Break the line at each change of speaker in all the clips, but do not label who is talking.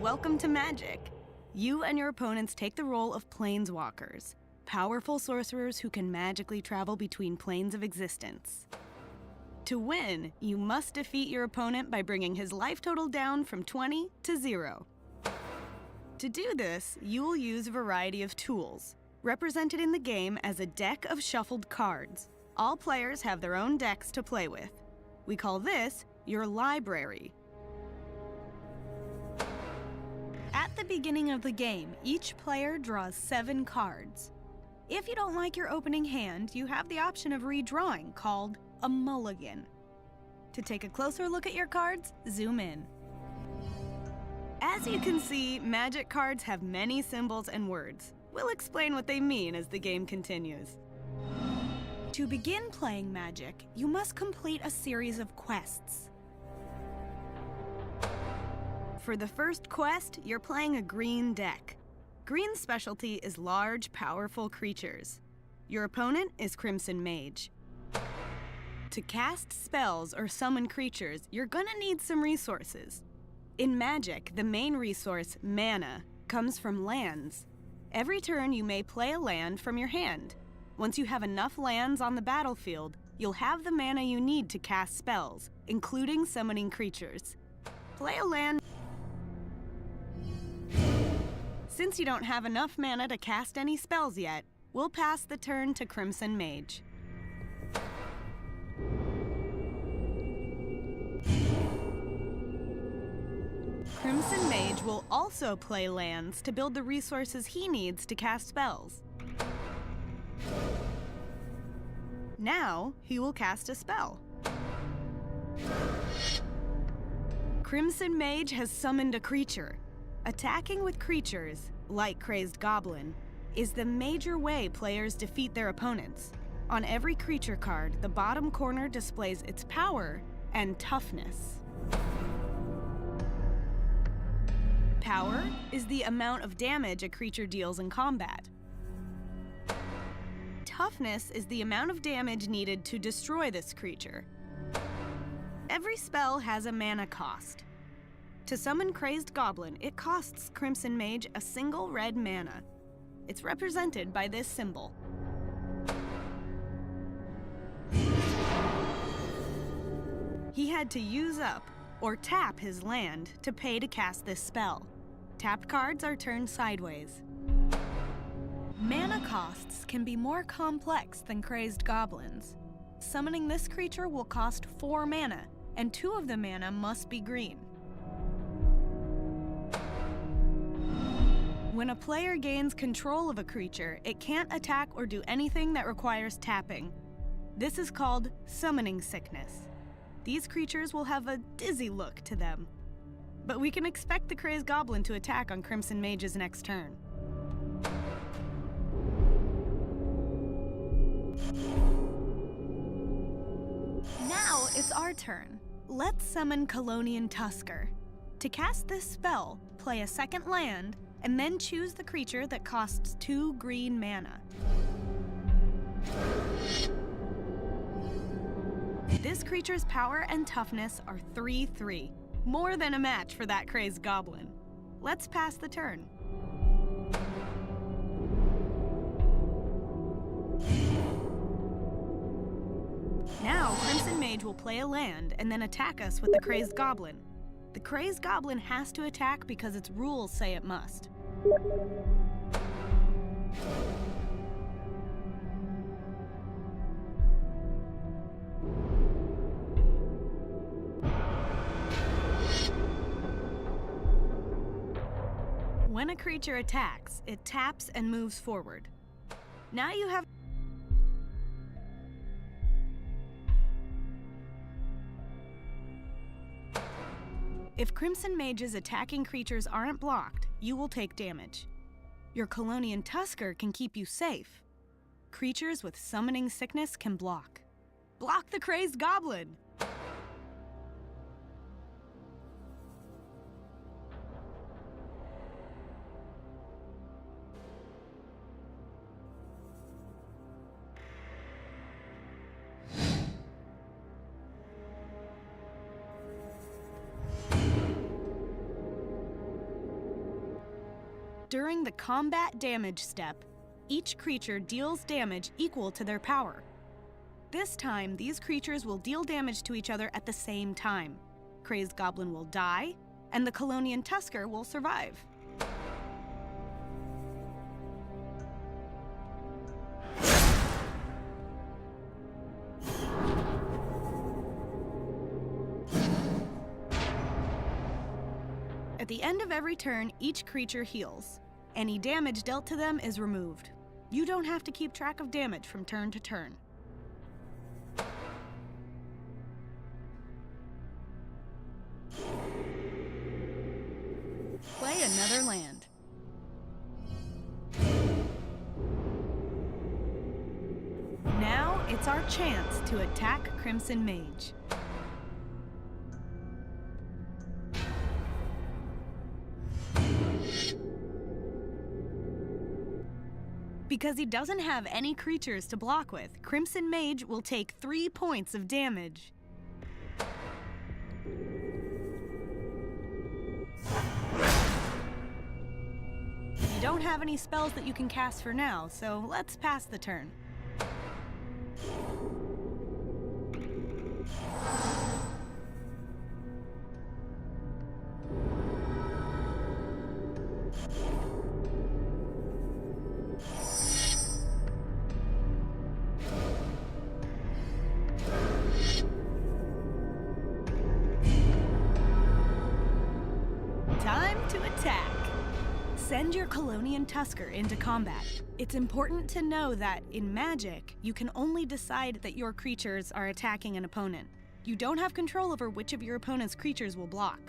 welcome to Magic. You and your opponents take the role of planeswalkers, powerful sorcerers who can magically travel between planes of existence. To win, you must defeat your opponent by bringing his life total down from 20 to 0. To do this, you will use a variety of tools, represented in the game as a deck of shuffled cards. All players have their own decks to play with. We call this your library. At the beginning of the game, each player draws 7 cards. If you don't like your opening hand, you have the option of redrawing, called a mulligan. To take a closer look at your cards, zoom in. As you can see, Magic cards have many symbols and words. We'll explain what they mean as the game continues. To begin playing Magic, you must complete a series of quests. For the first quest, you're playing a green deck. Green's specialty is large, powerful creatures. Your opponent is Crimson Mage. To cast spells or summon creatures, you're gonna need some resources. In Magic, the main resource, mana, comes from lands. Every turn, you may play a land from your hand. Once you have enough lands on the battlefield, you'll have the mana you need to cast spells, including summoning creatures. Play a land. Since you don't have enough mana to cast any spells yet, we'll pass the turn to Crimson Mage. Crimson Mage will also play lands to build the resources he needs to cast spells. Now, he will cast a spell. Crimson Mage has summoned a creature. Attacking with creatures, like Crazed Goblin, is the major way players defeat their opponents. On every creature card, the bottom corner displays its power and toughness. Power is the amount of damage a creature deals in combat. Toughness is the amount of damage needed to destroy this creature. Every spell has a mana cost. To summon Crazed Goblin, it costs Crimson Mage a single red mana. It's represented by this symbol. He had to use up or tap his land to pay to cast this spell. Tapped cards are turned sideways. Mana costs can be more complex than Crazed Goblins. Summoning this creature will cost 4 mana, and 2 of the mana must be green. When a player gains control of a creature, it can't attack or do anything that requires tapping. This is called summoning sickness. These creatures will have a dizzy look to them. But we can expect the Crazed Goblin to attack on Crimson Mage's next turn. Now it's our turn. Let's summon Colonian Tusker. To cast this spell, play a second land, and then choose the creature that costs 2 green mana. This creature's power and toughness are 3/3, more than a match for that Crazed Goblin. Let's pass the turn. Now, Crimson Mage will play a land and then attack us with the Crazed Goblin. The Crazed Goblin has to attack because its rules say it must. When a creature attacks, it taps and moves forward. Now you have... If Crimson Mage's attacking creatures aren't blocked, you will take damage. Your Colonian Tusker can keep you safe. Creatures with summoning sickness can block. Block the Crazed Goblin! During the combat damage step, each creature deals damage equal to their power. This time, these creatures will deal damage to each other at the same time. Crazed Goblin will die, and the Colonian Tusker will survive. At the end of every turn, each creature heals. Any damage dealt to them is removed. You don't have to keep track of damage from turn to turn. Play another land. Now it's our chance to attack Crimson Mage. Because he doesn't have any creatures to block with, Crimson Mage will take 3 points of damage. You don't have any spells that you can cast for now, so let's pass the turn. Time to attack. Send your Colonian Tusker into combat. It's important to know that in Magic, you can only decide that your creatures are attacking an opponent. You don't have control over which of your opponent's creatures will block.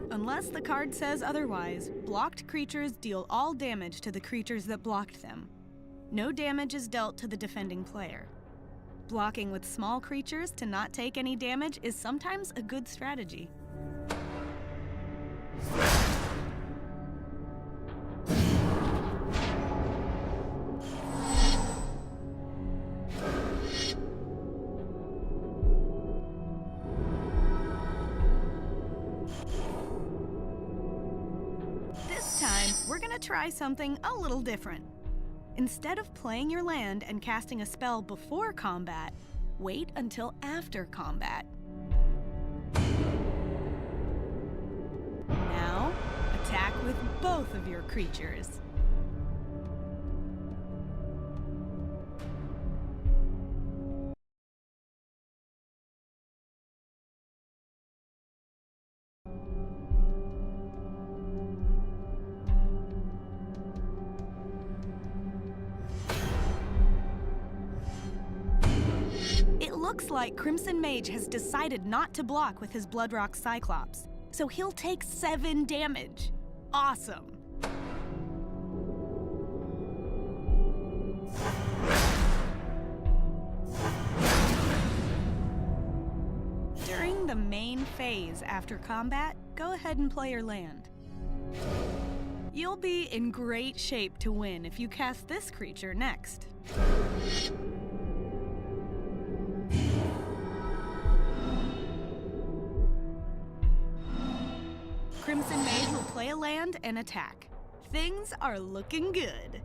Unless the card says otherwise, blocked creatures deal all damage to the creatures that blocked them. No damage is dealt to the defending player. Blocking with small creatures to not take any damage is sometimes a good strategy. This time, we're gonna try something a little different. Instead of playing your land and casting a spell before combat, wait until after combat. Now, attack with both of your creatures. It looks like Crimson Mage has decided not to block with his Bloodrock Cyclops, so he'll take 7 damage. Awesome! During the main phase after combat, go ahead and play your land. You'll be in great shape to win if you cast this creature next. Crimson Mage will play a land and attack. Things are looking good.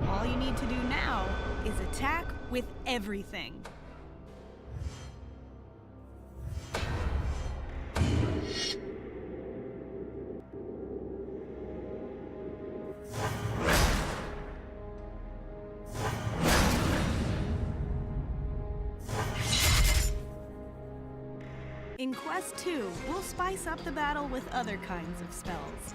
All you need to do now is attack with everything. In Quest 2, we'll spice up the battle with other kinds of spells.